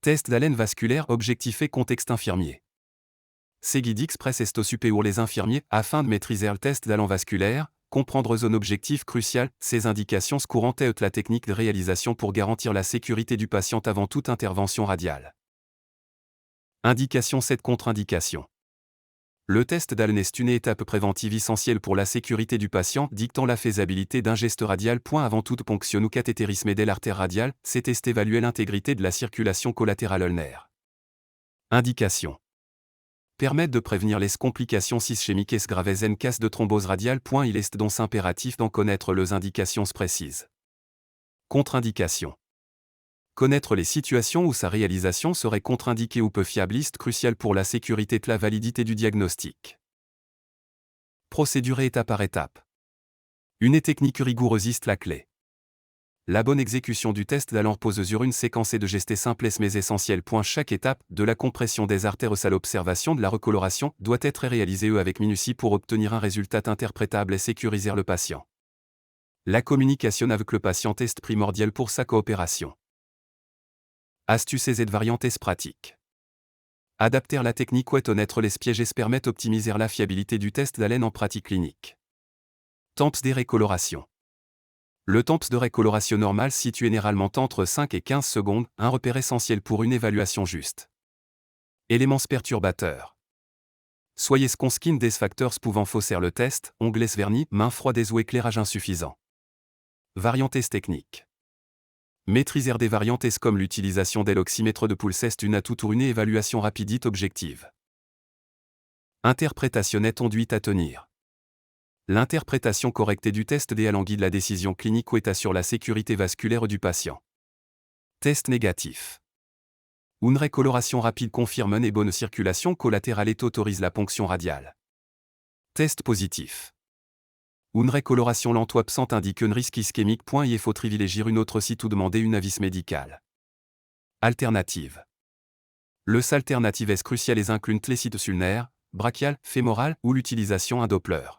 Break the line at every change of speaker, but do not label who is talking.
Test d'haleine vasculaire objectif et contexte infirmier. Seguidi express esto supeur les infirmiers afin de maîtriser le test d'haleine vasculaire, comprendre zone objectif crucial, ces indications courantes et la technique de réalisation pour garantir la sécurité du patient avant toute intervention radiale. Indication 7 contre-indication. Le test d'haleine est une étape préventive essentielle pour la sécurité du patient, dictant la faisabilité d'un geste radial. Avant toute ponction ou cathétérisme de l'artère radiale, c'est test évaluer l'intégrité de la circulation collatérale ulnaire. Indication. Permettre de prévenir les complications ischémiques et graves en cas de thrombose radiale. Il est donc impératif d'en connaître les indications précises. Contre-indication. Connaître les situations où sa réalisation serait contre-indiquée ou peu fiable est crucial pour la sécurité et la validité du diagnostic. Procédure étape par étape. Une technique rigoureuse est la clé. La bonne exécution du test d'haleine repose sur une séquence de gestes simples mais essentiels. Chaque étape, de la compression des artères à l'observation de la recoloration, doit être réalisée avec minutie pour obtenir un résultat interprétable et sécuriser le patient. La communication avec le patient est primordiale pour sa coopération. Astuces et variantes pratiques. Adapter la technique ou connaître les pièges permettent d'optimiser la fiabilité du test d'haleine en pratique clinique. Temps de récoloration. Le temps de récoloration normal situe généralement entre 5 et 15 secondes, un repère essentiel pour une évaluation juste. Éléments perturbateurs. Soyez conscient des facteurs pouvant fausser le test, ongles vernis, mains froides ou éclairage insuffisant. Variantes techniques. Maîtriser des variantes comme l'utilisation de l'oxymètre de pulse est une atout pour une évaluation rapide objective. Interprétation nette conduite à tenir. L'interprétation correcte du test d'haleine guide la décision clinique ou assure la sécurité vasculaire du patient. Test négatif. Une récoloration rapide confirme une bonne circulation collatérale et autorise la ponction radiale. Test positif. Une récoloration lente ou absente indique un risque ischémique. Il faut privilégier une autre site ou demander une avis médical. Alternative. Le alternative est crucial les incluent les sites ulnaires, brachial, fémoral ou l'utilisation d'un Doppler.